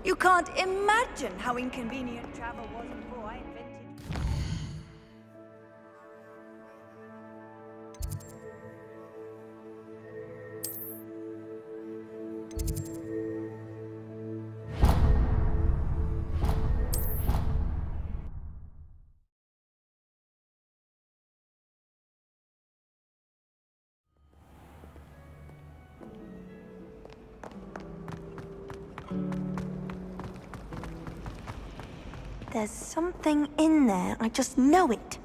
You can't imagine how inconvenient travel was before I invented... There's something in there, I just know it.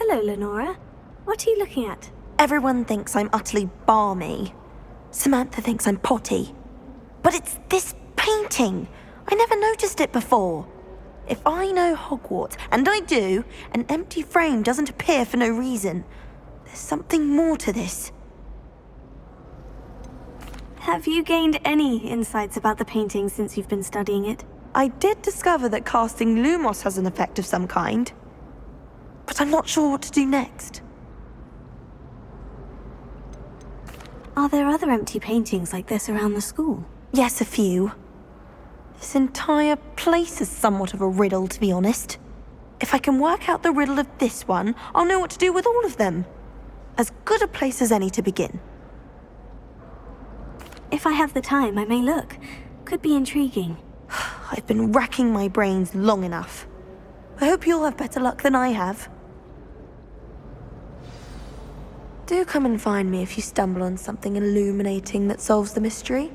Hello, Lenora. What are you looking at? Everyone thinks I'm utterly balmy. Samantha thinks I'm potty. But it's this painting. I never noticed it before. If I know Hogwarts, and I do, an empty frame doesn't appear for no reason. There's something more to this. Have you gained any insights about the painting since you've been studying it? I did discover that casting Lumos has an effect of some kind. But I'm not sure what to do next. Are there other empty paintings like this around the school? Yes, a few. This entire place is somewhat of a riddle, to be honest. If I can work out the riddle of this one, I'll know what to do with all of them. As good a place as any to begin. If I have the time, I may look. Could be intriguing. I've been racking my brains long enough. I hope you'll have better luck than I have. Do come and find me if you stumble on something illuminating that solves the mystery.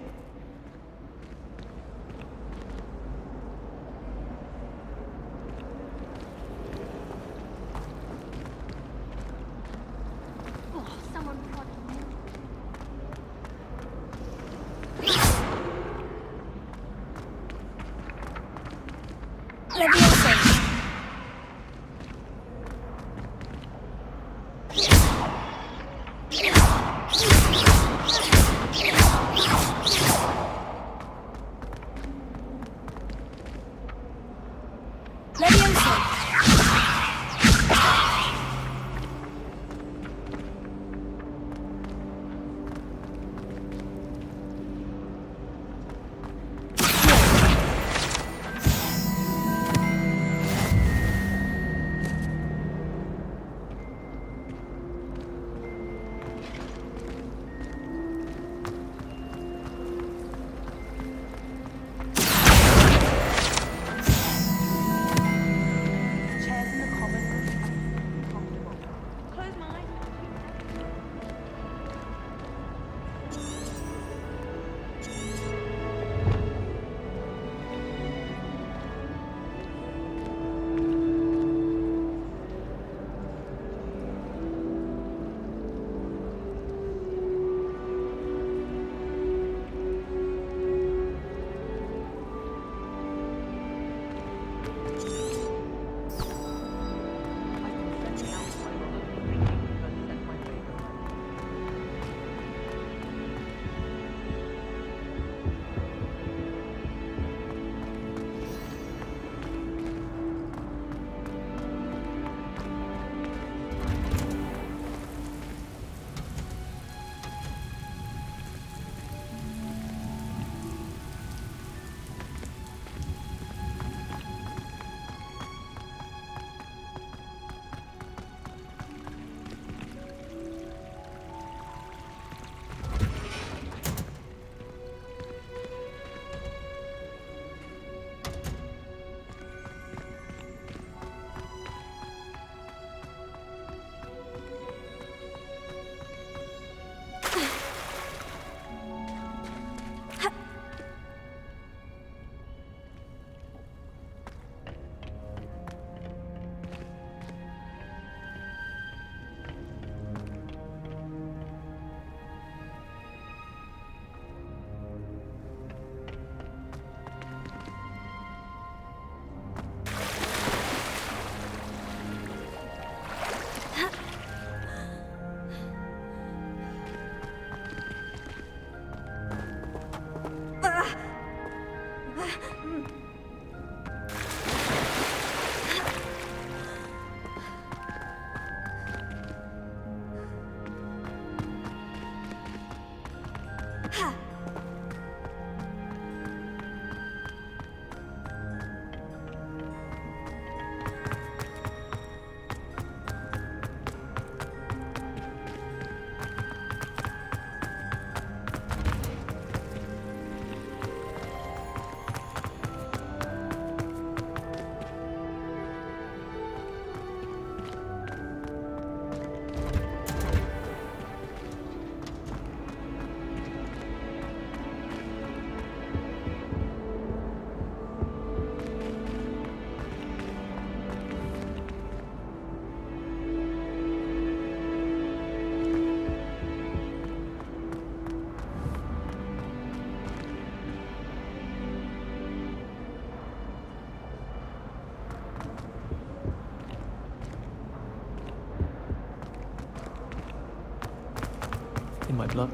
in my blood.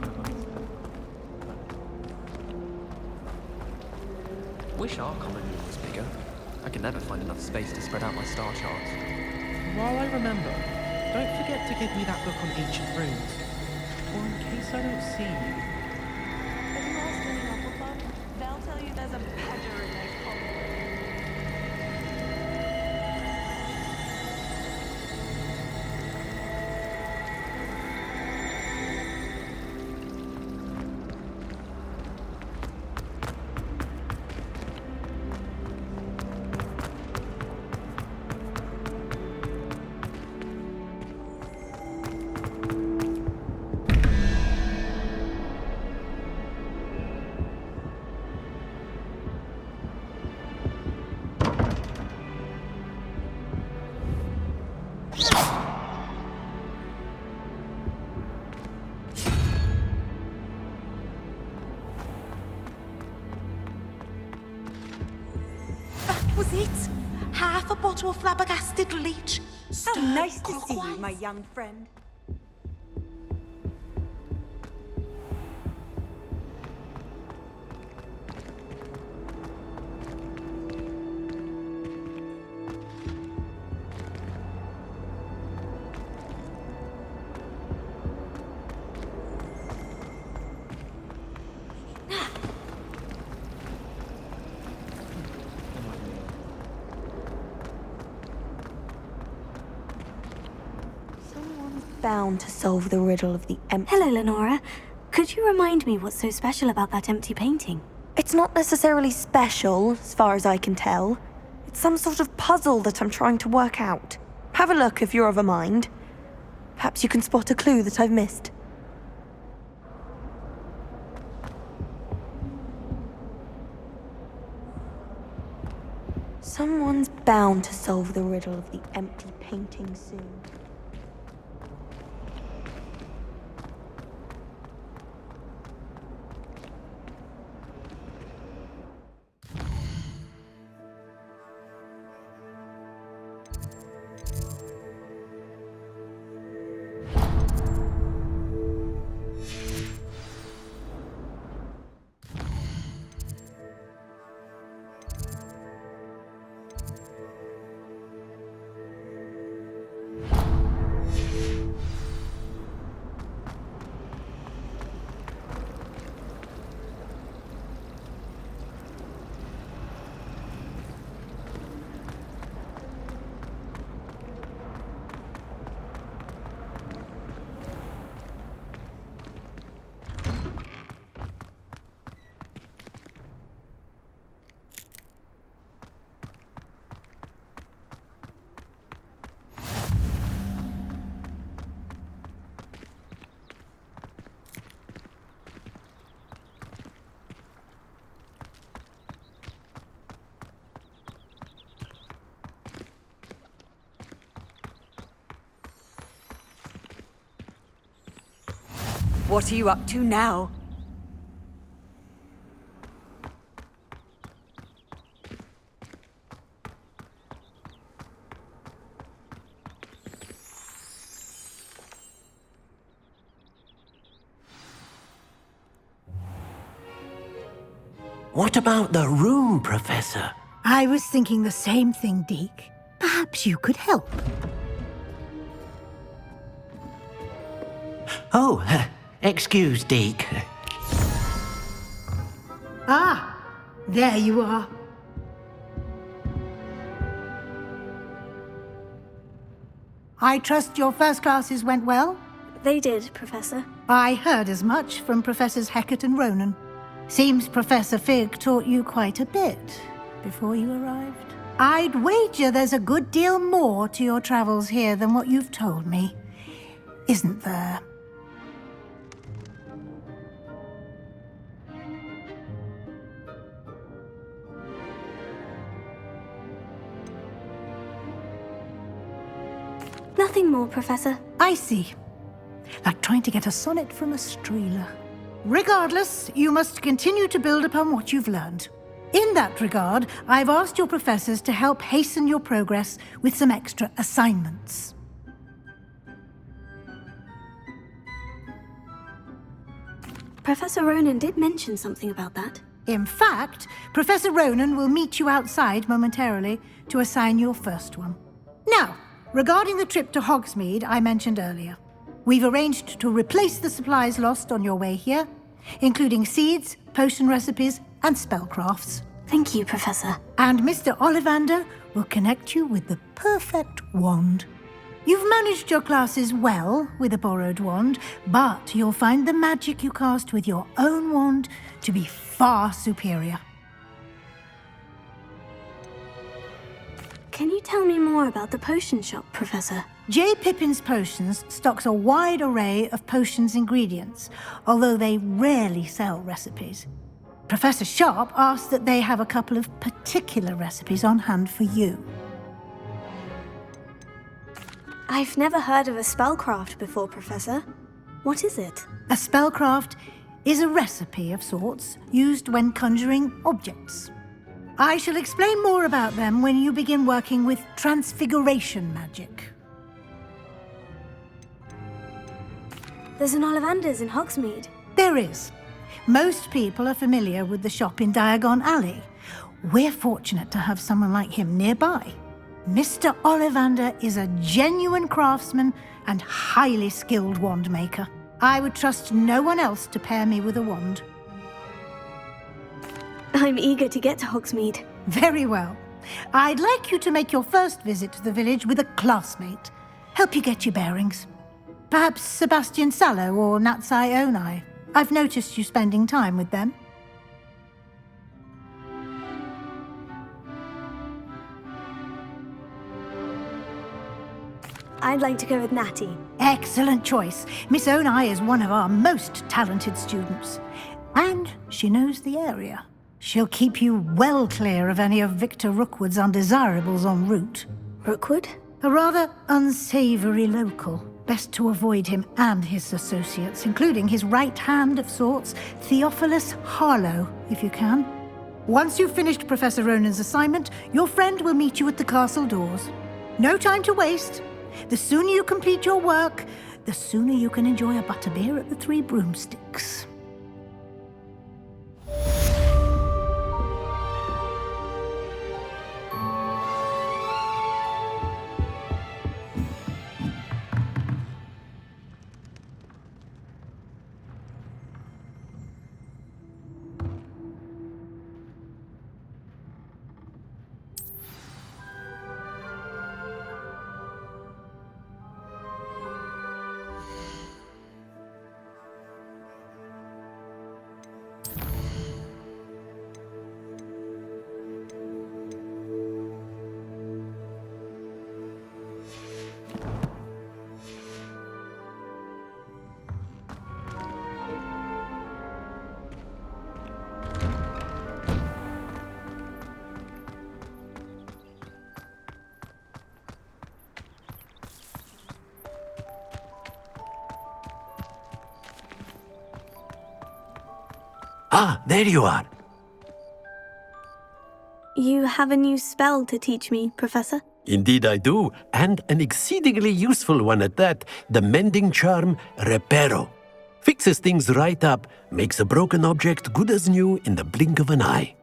Wish our common room was bigger. I can never find enough space to spread out my star charts. While I remember, don't forget to give me that book on ancient runes. Or in case I don't see you. If you ask any Hufflepuff, they'll tell you there's a badger in their collar. Was it? Half a bottle of flabbergasted leech. How nice to see you, clockwise. my young friend. Someone's bound to solve the riddle of the empty... Hello, Lenora. Could you remind me what's so special about that empty painting? It's not necessarily special, as far as I can tell. It's some sort of puzzle that I'm trying to work out. Have a look if you're of a mind. Perhaps you can spot a clue that I've missed. Someone's bound to solve the riddle of the empty painting soon. What are you up to now? What about the room, Professor? I was thinking the same thing, Deke. Perhaps you could help. Oh, excuse, Deke. Ah, there you are. I trust your first classes went well? They did, Professor. I heard as much from Professors Hecat and Ronan. Seems Professor Fig taught you quite a bit before you arrived. I'd wager there's a good deal more to your travels here than what you've told me, isn't there? Nothing more, Professor. I see. Like trying to get a sonnet from a streeler. Regardless, you must continue to build upon what you've learned. In that regard, I've asked your professors to help hasten your progress with some extra assignments. Professor Ronan did mention something about that. In fact, Professor Ronan will meet you outside momentarily to assign your first one. Now, regarding the trip to Hogsmeade I mentioned earlier, we've arranged to replace the supplies lost on your way here, including seeds, potion recipes, and spellcrafts. Thank you, Professor. And Mr. Ollivander will connect you with the perfect wand. You've managed your classes well with a borrowed wand, but you'll find the magic you cast with your own wand to be far superior. Can you tell me more about the potion shop, Professor? J. Pippin's Potions stocks a wide array of potions ingredients, although they rarely sell recipes. Professor Sharp asked that they have a couple of particular recipes on hand for you. I've never heard of a spellcraft before, Professor. What is it? A spellcraft is a recipe of sorts used when conjuring objects. I shall explain more about them when you begin working with transfiguration magic. There's an Ollivander's in Hogsmeade. There is. Most people are familiar with the shop in Diagon Alley. We're fortunate to have someone like him nearby. Mr. Ollivander is a genuine craftsman and highly skilled wand maker. I would trust no one else to pair me with a wand. I'm eager to get to Hogsmeade. Very well. I'd like you to make your first visit to the village with a classmate. Help you get your bearings. Perhaps Sebastian Sallow or Natsai Onai. I've noticed you spending time with them. I'd like to go with Natty. Excellent choice. Miss Onai is one of our most talented students. And she knows the area. She'll keep you well clear of any of Victor Rookwood's undesirables en route. Rookwood? A rather unsavory local. Best to avoid him and his associates, including his right hand of sorts, Theophilus Harlow, if you can. Once you've finished Professor Ronan's assignment, your friend will meet you at the castle doors. No time to waste. The sooner you complete your work, the sooner you can enjoy a butterbeer at the Three Broomsticks. Ah, there you are. You have a new spell to teach me, Professor? Indeed I do, and an exceedingly useful one at that, the mending charm Reparo. Fixes things right up, makes a broken object good as new in the blink of an eye.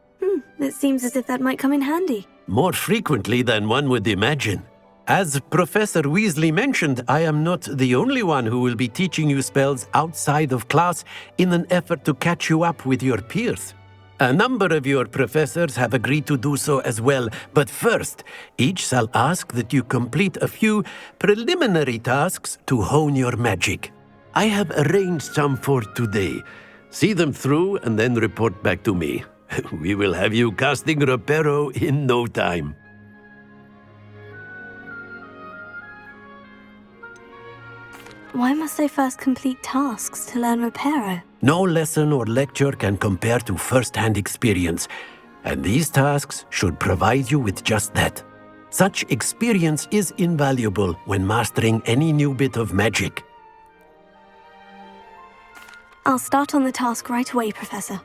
It seems as if that might come in handy. More frequently than one would imagine. As Professor Weasley mentioned, I am not the only one who will be teaching you spells outside of class in an effort to catch you up with your peers. A number of your professors have agreed to do so as well, but first, each shall ask that you complete a few preliminary tasks to hone your magic. I have arranged some for today. See them through and then report back to me. We will have you casting Reparo in no time. Why must I first complete tasks to learn Reparo? No lesson or lecture can compare to first-hand experience, and these tasks should provide you with just that. Such experience is invaluable when mastering any new bit of magic. I'll start on the task right away, Professor.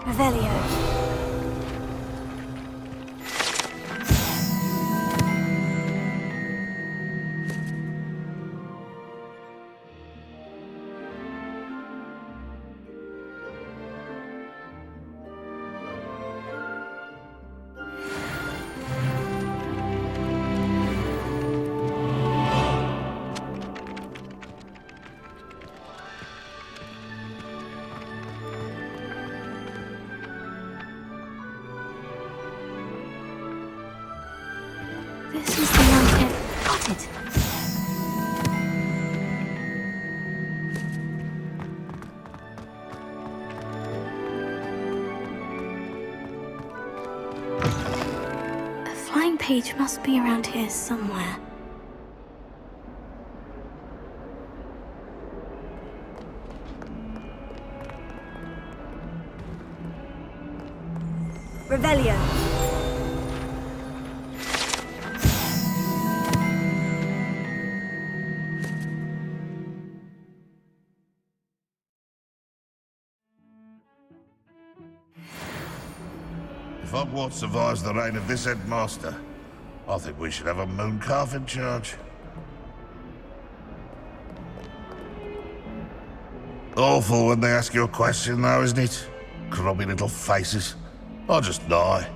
Revelio. This is the mountain. Got it. A flying page must be around here somewhere. Revelio. If Hogwarts survives the reign of this headmaster, I think we should have a moon calf in charge. Awful when they ask you a question, though, isn't it? Grubby little faces. I'll just die.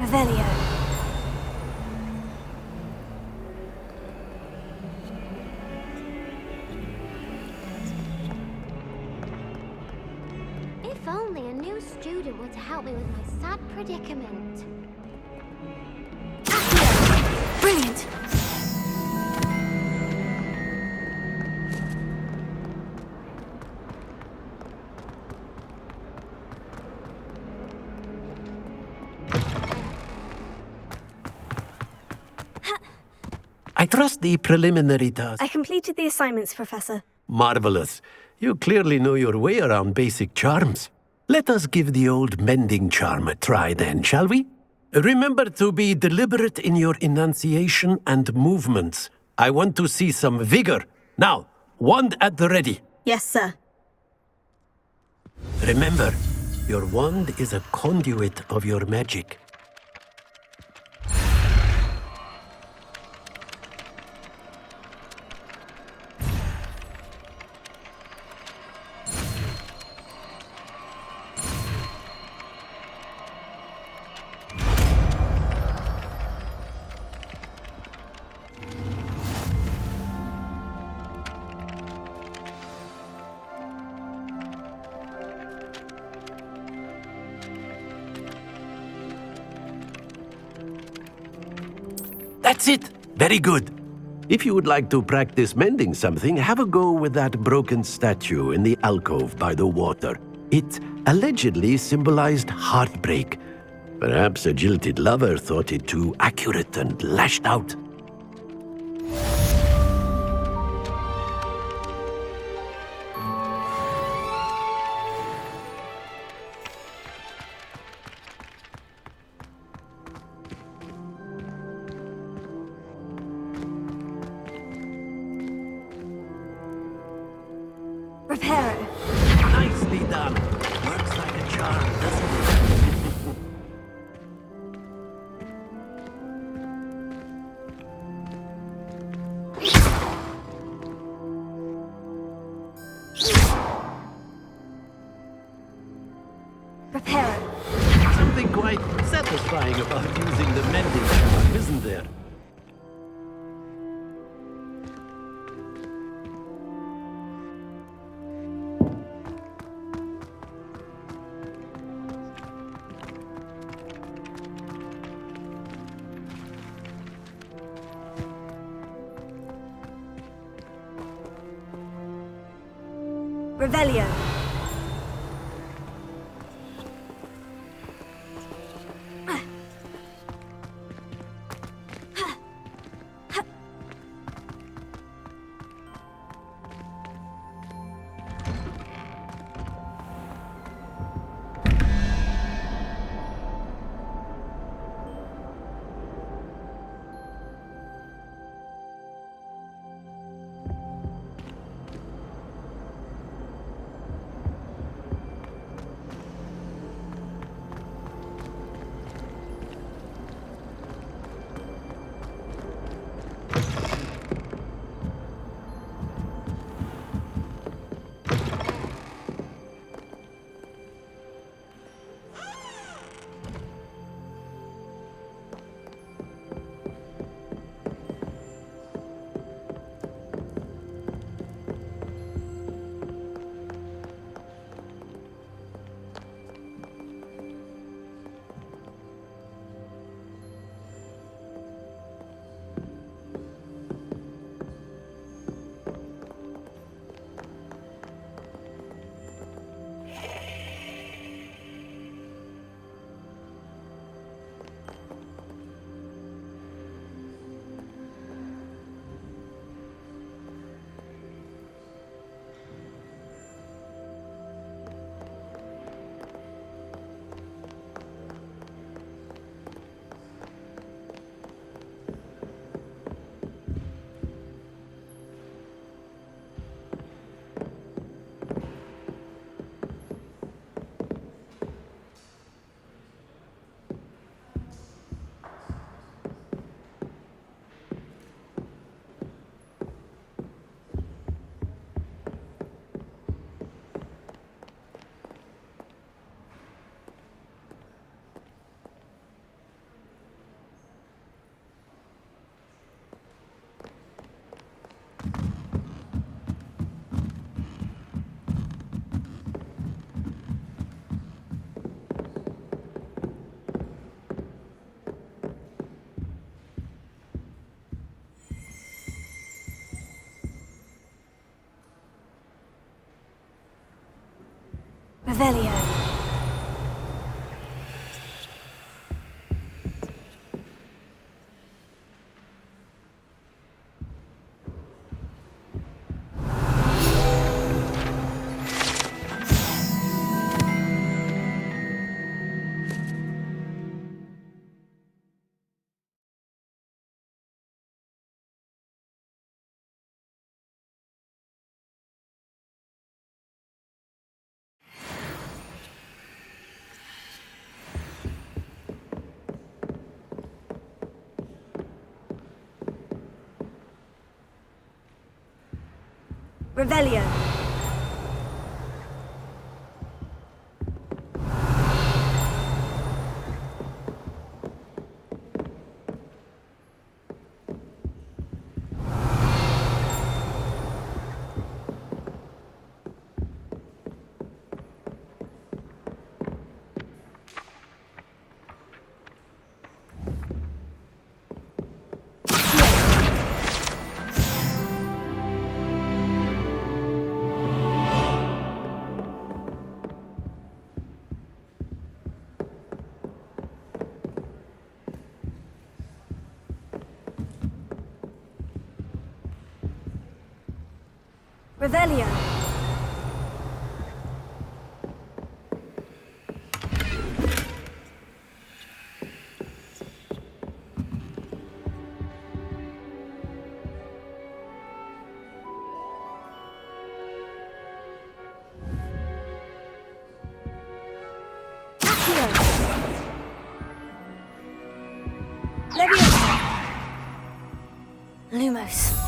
Revelio. If only a new student were to help me with my sad predicament. Accio! Brilliant! I trust the preliminary task. I completed the assignments, Professor. Marvelous. You clearly know your way around basic charms. Let us give the old mending charm a try then, shall we? Remember to be deliberate in your enunciation and movements. I want to see some vigor. Now, wand at the ready. Yes, sir. Remember, your wand is a conduit of your magic. That's it! Very good. If you would like to practice mending something, have a go with that broken statue in the alcove by the water. It allegedly symbolized heartbreak. Perhaps a jilted lover thought it too accurate and lashed out. Reparo. Nicely done. Works like a charm, doesn't it? Reparo. Something quite satisfying about using the mending charm, isn't there? Revelio. Revelio. Revelio. Revelio. Lumos.